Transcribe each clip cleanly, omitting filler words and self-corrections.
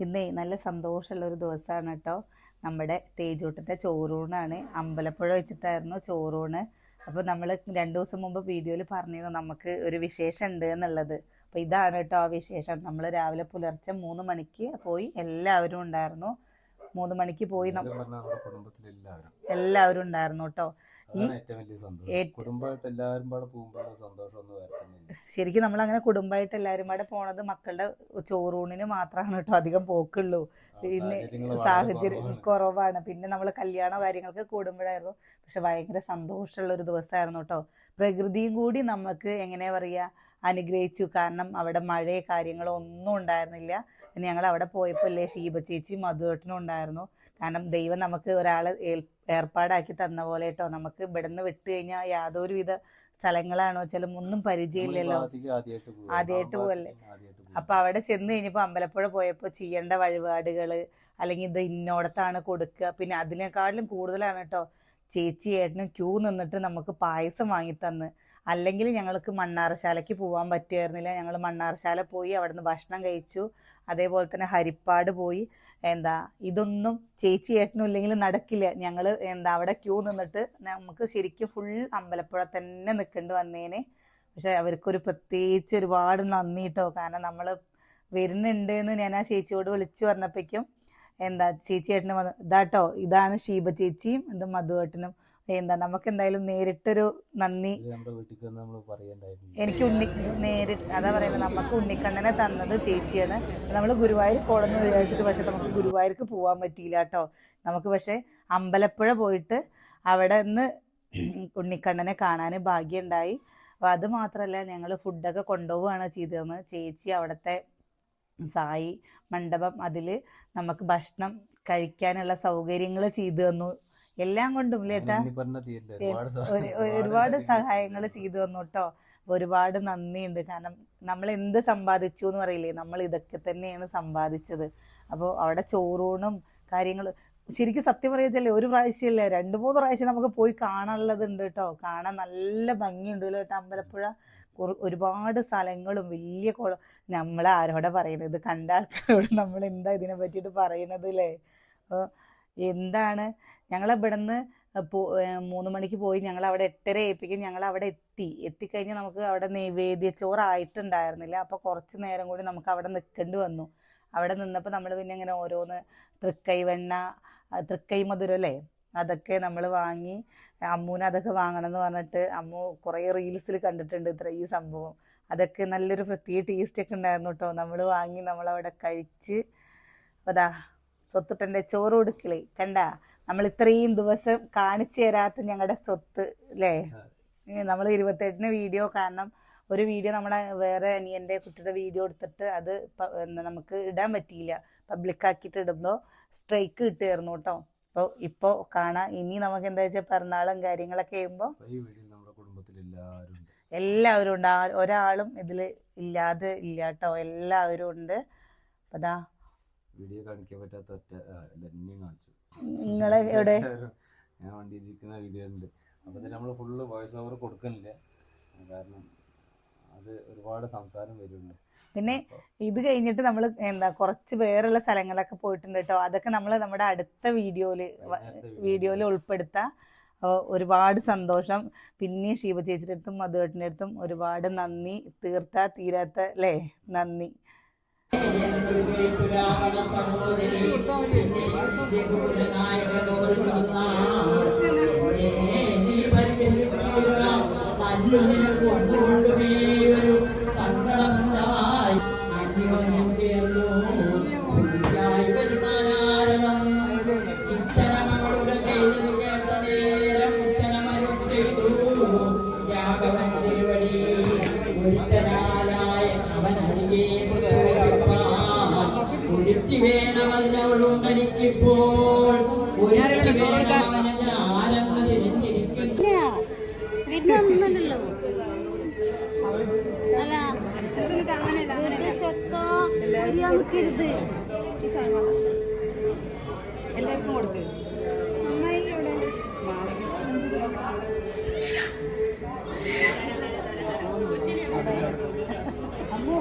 ഇന്നേ നല്ല സന്തോഷമുള്ള ഒരു ദിവസമാണ് കേട്ടോ. നമ്മുടെ തേജൂട്ടത്തെ ചോറൂണാണ്. അമ്പലപ്പുഴ വെച്ചിട്ടായിരുന്നു ചോറൂണ്. അപ്പോൾ നമ്മൾ 2 ദിവസം മുമ്പ് വീഡിയോയിൽ പറഞ്ഞിരുന്നു നമുക്ക് ഒരു വിശേഷം ഉണ്ട് എന്നുള്ളത്. അപ്പോൾ ഇതാണ് കേട്ടോ ആ വിശേഷം. നമ്മൾ രാവിലെ പുലർച്ചെ 3 മണിക്ക് പോയി, എല്ലാവരും ഉണ്ടായിരുന്നു. 3 മണിക്ക് പോയി എല്ലാവരും ഉണ്ടായിരുന്നു കേട്ടോ. ശരിക്കും നമ്മൾ അങ്ങനെ കുടുംബമായിട്ട് എല്ലാവരും പാടെ പോണത് മക്കളുടെ ചോറൂണിന് മാത്രമാണ് കേട്ടോ അധികം പോക്കുള്ളൂ. പിന്നെ സാഹചര്യം കുറവാണ്. പിന്നെ നമ്മൾ കല്യാണ കാര്യങ്ങൾക്ക് കൂടുമ്പോഴായിരുന്നു. പക്ഷെ ഭയങ്കര സന്തോഷമുള്ള ഒരു ദിവസമായിരുന്നു കേട്ടോ. പ്രകൃതിയും കൂടി നമുക്ക് എങ്ങനെയാ പറയുക അനുഗ്രഹിച്ചു. കാരണം അവിടെ മഴയോ കാര്യങ്ങളോ ഒന്നും ഉണ്ടായിരുന്നില്ല. പിന്നെ ഞങ്ങൾ അവിടെ പോയപ്പോൾ അല്ലേ ഷീബ ചേച്ചി മധുവേട്ടനും ഉണ്ടായിരുന്നു. കാരണം ദൈവം നമുക്ക് ഒരാളെ ഏർപ്പാടാക്കി തന്ന പോലെ കേട്ടോ. നമുക്ക് ഇവിടുന്ന് വിട്ട് കഴിഞ്ഞാൽ യാതൊരുവിധ സ്ഥലങ്ങളാണോ ചില ഒന്നും പരിചയമില്ലല്ലോ, ആദ്യമായിട്ട് പോവല്ലേ. അപ്പൊ അവിടെ ചെന്ന് കഴിഞ്ഞപ്പോ അമ്പലപ്പുഴ പോയപ്പോ ചെയ്യേണ്ട വഴിപാടുകള് അല്ലെങ്കിൽ ഇത് ഇന്നോടത്താണ് കൊടുക്കുക. പിന്നെ അതിനേക്കാളും കൂടുതലാണ് കേട്ടോ ചേച്ചി ഏട്ടനും ക്യൂ നിന്നിട്ട് നമുക്ക് പായസം വാങ്ങിത്തന്ന്. അല്ലെങ്കിൽ ഞങ്ങൾക്ക് മണ്ണാറശാലയ്ക്ക് പോകാൻ പറ്റുമായിരുന്നില്ല. ഞങ്ങൾ മണ്ണാറശാല പോയി അവിടുന്ന് ഭക്ഷണം കഴിച്ചു. അതേപോലെ തന്നെ ഹരിപ്പാട് പോയി. ഇതൊന്നും ചേച്ചി ഏട്ടനും ഇല്ലെങ്കിൽ നടക്കില്ല. ഞങ്ങൾ അവിടെ ക്യൂ നിന്നിട്ട് നമുക്ക് ശരിക്കും ഫുൾ അമ്പലപ്പുഴ തന്നെ നിൽക്കേണ്ടി വന്നേനെ. പക്ഷെ അവർക്കൊരു പ്രത്യേകിച്ച് ഒരുപാട് നന്ദി കേട്ടോ. കാരണം നമ്മൾ വരുന്നുണ്ട് എന്ന് ഞാൻ ആ ചേച്ചിയോട് വിളിച്ചു പറഞ്ഞപ്പോഴേക്കും ചേച്ചി ഏട്ടന് വന്നു. ഇതാട്ടോ ഇതാണ് ഷീബ ചേച്ചിയും ഇത് മധുവേട്ടനും. നമുക്ക് എന്തായാലും നേരിട്ടൊരു നന്ദി. എനിക്ക് അതാ പറയുന്നത്, നമുക്ക് ഉണ്ണിക്കണ്ണനെ തന്നത് ചേച്ചിയാണ്. നമ്മൾ ഗുരുവായൂർ പോകണമെന്ന് വിചാരിച്ചിട്ട് പക്ഷെ നമുക്ക് ഗുരുവായൂർക്ക് പോകാൻ പറ്റിയില്ല കേട്ടോ. നമുക്ക് പക്ഷെ അമ്പലപ്പുഴ പോയിട്ട് അവിടെ നിന്ന് ഉണ്ണിക്കണ്ണനെ കാണാൻ ഭാഗ്യമുണ്ടായി. അപ്പോൾ അത് മാത്രമല്ല ഞങ്ങൾ ഫുഡൊക്കെ കൊണ്ടുപോവുകയാണ് ചെയ്തതെന്ന്. ചേച്ചി അവിടുത്തെ സായി മണ്ഡപം അതിൽ നമുക്ക് ഭക്ഷണം കഴിക്കാനുള്ള സൗകര്യങ്ങൾ ചെയ്തു തന്നു. എല്ലാം കൊണ്ടും ലേട്ടാ ഒരുപാട് സഹായങ്ങൾ ചെയ്തു തന്നു കേട്ടോ. ഒരുപാട് നന്ദിയുണ്ട്. കാരണം നമ്മൾ എന്ത് സമ്പാദിച്ചു എന്ന് പറയില്ലേ, നമ്മൾ ഇതൊക്കെ തന്നെയാണ് സമ്പാദിച്ചത്. അപ്പോൾ അവിടെ ചോറൂണും കാര്യങ്ങൾ ശരിക്കും സത്യം പറയുകയല്ലേ, ഒരു പ്രാവശ്യമല്ലേ 2-3 പ്രാവശ്യം നമുക്ക് പോയി കാണാനുള്ളതുണ്ട് കേട്ടോ. കാണാൻ നല്ല ഭംഗിയുണ്ട് കേട്ടോ അമ്പലപ്പുഴ. ഒരുപാട് സ്ഥലങ്ങളും വലിയ കുളം. നമ്മളെ ആരോടെ പറയുന്നത്, കണ്ട ആൾക്കാരോട് നമ്മൾ എന്താ ഇതിനെ പറ്റിയിട്ട് പറയുന്നത് അല്ലേ. അപ്പോൾ എന്താണ് ഞങ്ങളിവിടുന്ന് 3 മണിക്ക് പോയി. ഞങ്ങൾ അവിടെ 8:30 ആയപ്പോഴേക്കും ഞങ്ങൾ അവിടെ എത്തിക്കഴിഞ്ഞാൽ നമുക്ക് അവിടെ നൈവേദ്യ ചോറായിട്ടുണ്ടായിരുന്നില്ല. അപ്പോൾ കുറച്ച് നേരം കൂടി നമുക്ക് അവിടെ നിൽക്കേണ്ടി വന്നു. അവിടെ നിന്നപ്പോൾ നമ്മൾ പിന്നെ ഇങ്ങനെ ഓരോന്ന് തൃക്കൈ വെണ്ണ, തൃക്കൈ മധുരം അല്ലേ, അതൊക്കെ നമ്മൾ വാങ്ങി. അമ്മൂന് അതൊക്കെ വാങ്ങണം എന്ന് പറഞ്ഞിട്ട് അമ്മു കുറേ റീൽസിൽ കണ്ടിട്ടുണ്ട് ഈ സംഭവം. അതൊക്കെ നല്ലൊരു പ്രത്യേക ടേസ്റ്റൊക്കെ ഉണ്ടായിരുന്നു കേട്ടോ. നമ്മൾ വാങ്ങി നമ്മളവിടെ കഴിച്ച്. അതാ സ്വത്തുട്ടൻ്റെ ചോറ് കൊടുക്കലേ കണ്ട. നമ്മൾ ഇത്രയും ദിവസം കാണിച്ചു തരാത്ത ഞങ്ങളുടെ സ്വത്ത് അല്ലേ. നമ്മൾ 28-ന് വീഡിയോ, കാരണം ഒരു വീഡിയോ നമ്മളെ വേറെ അനിയൻ്റെ കുട്ടിയുടെ വീഡിയോ എടുത്തിട്ട് അത് നമുക്ക് ഇടാൻ പറ്റിയില്ല. പബ്ലിക്കാക്കിയിട്ട് ഇടുമ്പോൾ സ്ട്രൈക്ക് കിട്ടുമായിരുന്നു കേട്ടോ. അപ്പോൾ ഇപ്പോൾ കാണാം. ഇനി നമുക്ക് എന്താ വെച്ചാൽ പിറന്നാളും കാര്യങ്ങളൊക്കെ ചെയ്യുമ്പോൾ എല്ലാവരും ഉണ്ട്. ഒരാളും ഇതിൽ ഇല്ലാതെ ഇല്ല കേട്ടോ. എല്ലാവരും ഉണ്ട്. അപ്പം അതാ വീഡിയോ കാണിക്കാൻ പറ്റാത്ത നിങ്ങളെ എവിടെ ഞാൻ വണ്ടി ഇരിക്കുന്ന വീഡിയോ ഉണ്ട്. അപ്പം നമ്മൾ ഫുള്ള് വോയിസ് ഓവർ കൊടുക്കുന്നില്ല, കാരണം അത് ഒരുപാട് സംസാരം വരുന്നുണ്ട്. പിന്നെ ഇത് കഴിഞ്ഞിട്ട് നമ്മൾ കുറച്ച് വേറുള്ള സ്ഥലങ്ങളൊക്കെ പോയിട്ടുണ്ട് കേട്ടോ. അതൊക്കെ നമ്മൾ നമ്മുടെ അടുത്ത വീഡിയോയിൽ ഉൾപ്പെടുത്താം. ഒരുപാട് സന്തോഷം. പിന്നെ ശിവ ചേച്ചിയുടെ അടുത്തും മധുവേട്ടൻ്റെ അടുത്തും ഒരുപാട് നന്ദി. തീരാത്ത അല്ലേ നന്ദി. എല്ലാവർക്കും കൊടുക്കുക. അമ്മോ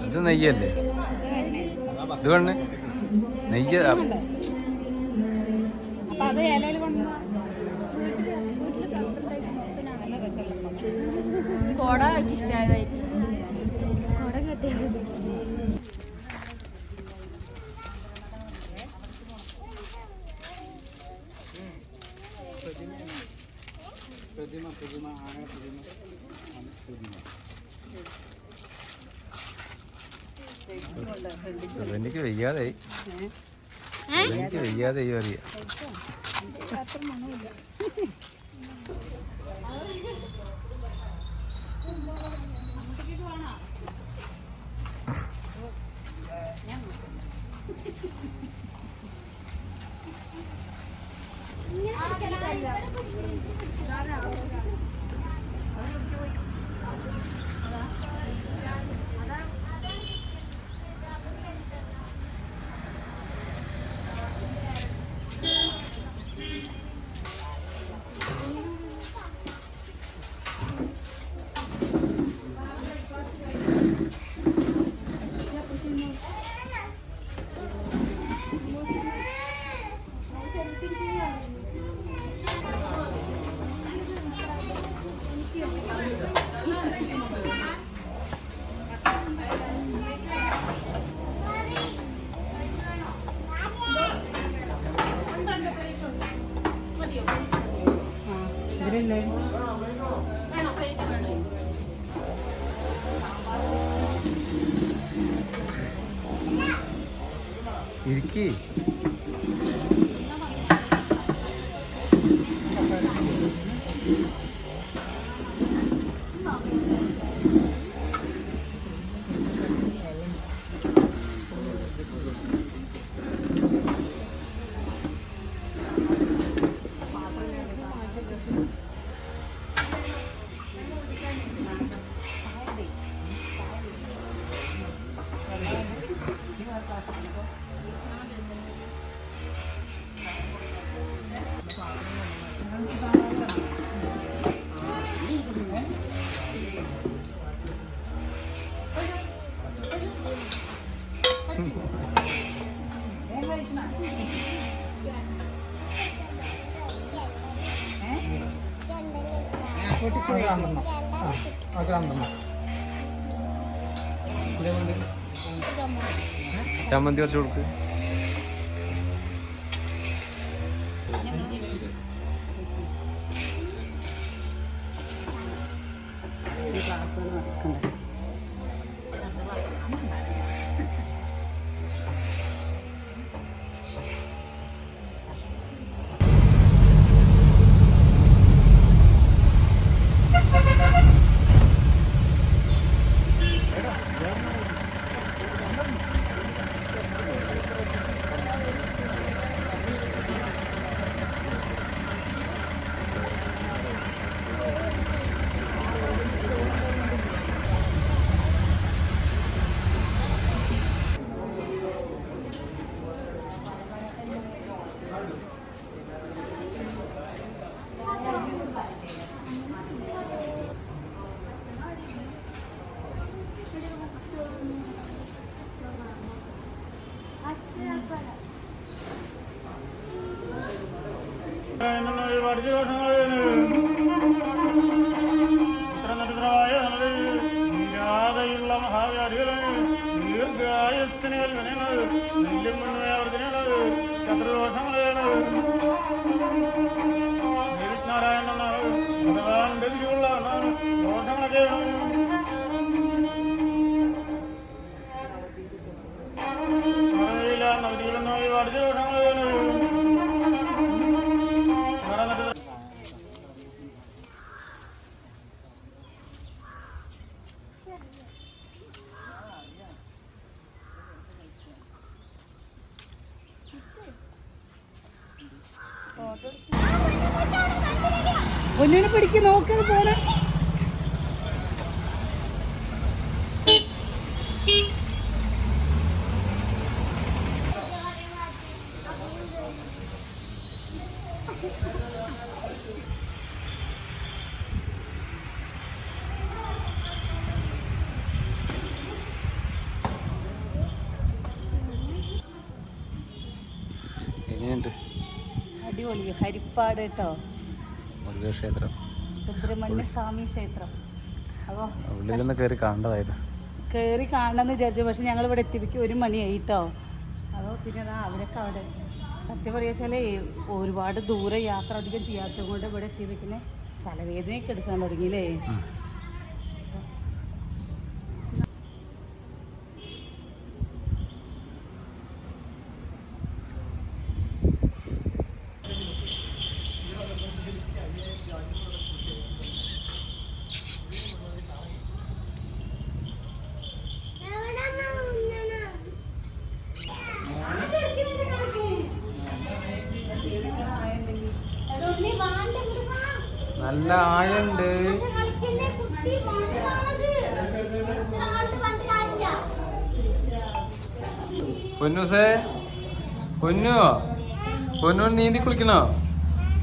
ഇത് നെയ്യല്ലേ? ഇത് വേണേ നെയ്യ്. കോട ഇഷ്ടമായതായിട്ട് കോട കെട്ടിയാൽ എനിക്ക് വയ്യാതായി, എനിക്ക് വയ്യാതായി അറിയാം. ഇരിക്കി ചമ്മന്തി കുറച്ച് കൊടുക്ക്. പൊന്നിനെ പിടിക്ക്, നോക്കി പോലെ അടിപൊളി ഹരിപ്പാട് കേട്ടോ, മുരുക ക്ഷേത്രം, സുബ്രഹ്മണ്യ സ്വാമി ക്ഷേത്രം. അപ്പോൾ ഉള്ളിലൊന്ന് കയറി കാണേണ്ടതായിരുന്നു. കയറി കാണണമെന്ന് വിചാരിച്ചു, പക്ഷെ ഞങ്ങൾ ഇവിടെ എത്തിപ്പിക്കും 1 മണിയായി കേട്ടോ. അപ്പോൾ പിന്നെ അവരൊക്കെ അവിടെ സത്യം പറയുക ഒരുപാട് ദൂരെ യാത്ര അധികം ചെയ്യാത്തത് കൊണ്ട് ഇവിടെ എത്തിപ്പിക്കുന്ന തലവേദനയൊക്കെ എടുക്കാൻ തുടങ്ങിയില്ലേ. നല്ല ആയുണ്ട്. പൊന്നൂസേ, പൊന്നു നീന്തി കുളിക്കണോ?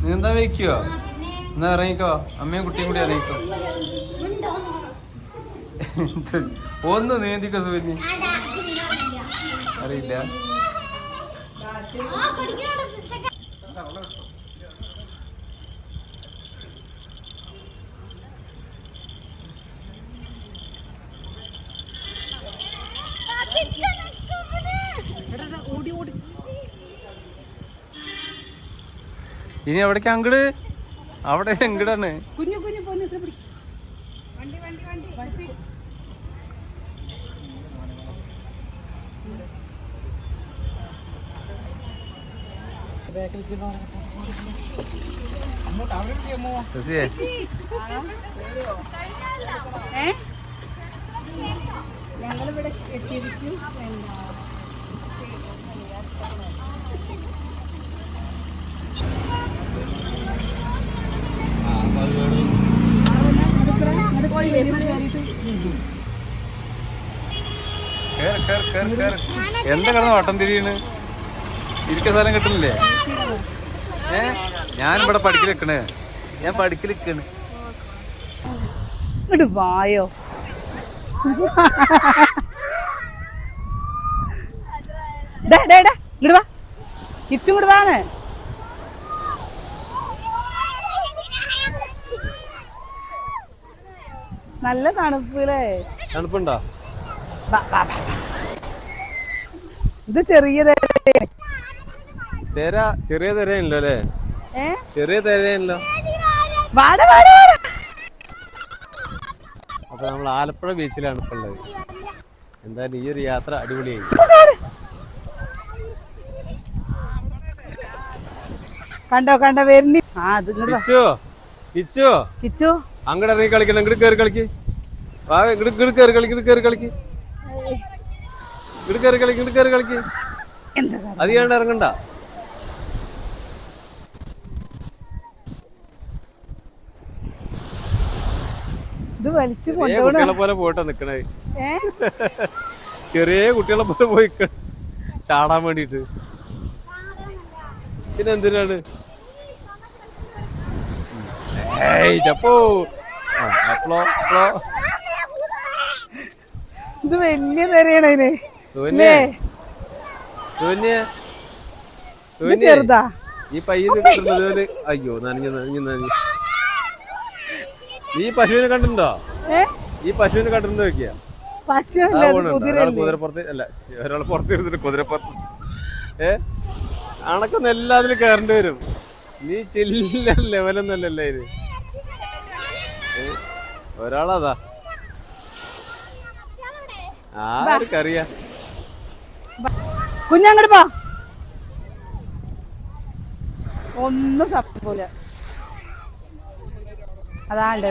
നീന്താ വയ്ക്കോ? എന്നാ ഇറങ്ങിക്കോ, അമ്മയും കുട്ടിയും കൂടി ഇറങ്ങിക്കോ. ഒന്ന് നീന്തിക്കോ സുവിന്. അറിയില്ല. ഇനി എവിടേക്ക് അങ്കിട്? അവിടെ എങ്കിടാണ്. കുഞ്ഞു ഞങ്ങളിവിടെ എത്തിയിരിക്കും. എന്താ കിടന്ന് വട്ടം തിരിയണ്? ഇരിക്കാൻ സ്ഥലം കിട്ടുന്നില്ലേ? ഞാനിവിടെ പഠിക്കല് ഞാൻ പഠിക്കലിക്കാണ്. ഇങ്ങോട്ട് വായോ. ഇങ്ങോട്ട് വാ, കിച്ചും കൂടെ വാന്ന്. നല്ല തണുപ്പില്ലേ? തണുപ്പുണ്ടോ? ഇത് ചെറിയ ചെറിയ തിരയല്ലോ അല്ലേ? ചെറിയ തിരയല്ലോ. അപ്പൊ നമ്മൾ ആലപ്പുഴ ബീച്ചിലാണ് ഇപ്പൊ ഉള്ളത്. എന്തായാലും ഈ ഒരു യാത്ര അടിപൊളിയായി. കണ്ടോ വരുന്ന കിച്ചു അങ്ങോട്ട് ഇറങ്ങി കളിക്കണം. ഇങ്ങോട്ട് കയറി കളിക്ക്. ഇങ്ങോട്ട് കയറി കളിക്ക്. അത് ചെയ്യാണ്ട് ഇറങ്ങണ്ട. കുട്ടികളെ പോലെ പോയിട്ടാ നിക്കണേ. ചെറിയ കുട്ടികളെ പോലെ പോയി ചാടാൻ വേണ്ടിട്ട്. പിന്നെ എന്തിനാണ്? ഇത് വലിയ തിരയാണ്. ഈ പയ്യ അയ്യോ നനഞ്ഞു. ഈ പശുവിനെ കണ്ടിട്ടുണ്ടോ? നോക്കിയാ ഒരാൾ കുതിരപ്പുറത്ത് അല്ല, ഒരാൾ പുറത്തിരുന്നിട്ട് കുതിരപ്പുറത്ത്. അണക്കൊന്നും എല്ലാത്തിനും കയറേണ്ടി വരും. നീ ചില്ല ലെവലൊന്നല്ലല്ലേ ഇത്. ഒരാളതാ ആർക്കറിയാ. കുഞ്ഞങ്ങോട്ട് പോ. ഒന്നും സംഭവില്ല. അതാണ്ട്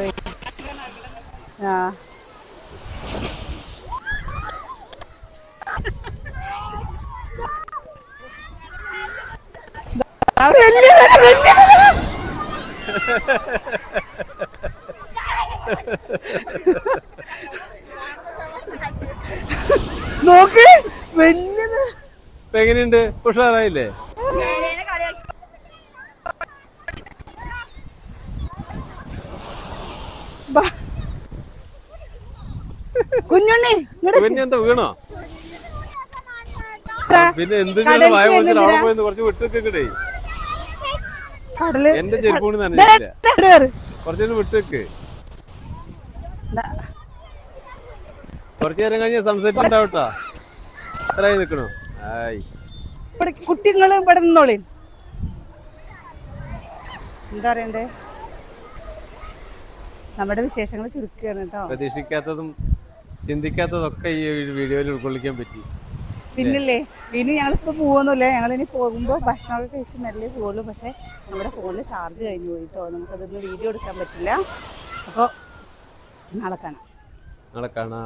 നോക്ക് വലിയത്. എങ്ങനെയുണ്ട്? ഉഷാറായില്ലേ? കുഞ്ഞുണ്ണി എന്താ വീണോ? പിന്നെ എന്ത് വായ അവിടെ പോയി കുറച്ച് വിട്ടിട്ടേ. കടല് എന്റെ ചെരുപ്പൂണ് നനഞ്ഞിട്ടില്ല. കേറ്. കുറച്ചേരം വിട്ട് വെക്ക്. കുറച്ചു നേരം കഴിഞ്ഞ സൺസെറ്റ് ഉണ്ടാവട്ടോ. എത്രയായി നിക്കണോ? ആയി ഇവിടെ കുട്ടികള് ഇവിടെ നിന്നോളി. എന്താ പറയണ്ടേ, നമ്മുടെ വിശേഷങ്ങൾ ചുരുക്കുകയാണ് കേട്ടോ. പ്രതീക്ഷിക്കാത്തതും ചിന്തിക്കാത്തതൊക്കെ ഈ വീഡിയോയിൽ ഉൾക്കൊള്ളിക്കാൻ പറ്റി. പിന്നില്ലേ, ഇനി ഞങ്ങളിപ്പോ പോവൊന്നുമില്ല. ഞങ്ങളിനി പോകുമ്പോ ഭക്ഷണമൊക്കെ കഴിച്ച് മെല്ലെ പോകുള്ളൂ. പക്ഷെ നമ്മുടെ ഫോണിൽ ചാർജ് കഴിഞ്ഞു പോയിട്ടോ, നമുക്കതൊന്നും വീഡിയോ എടുക്കാൻ പറ്റില്ല. അപ്പോൾ നാളെ കാണാം. നാളെ കാണാ.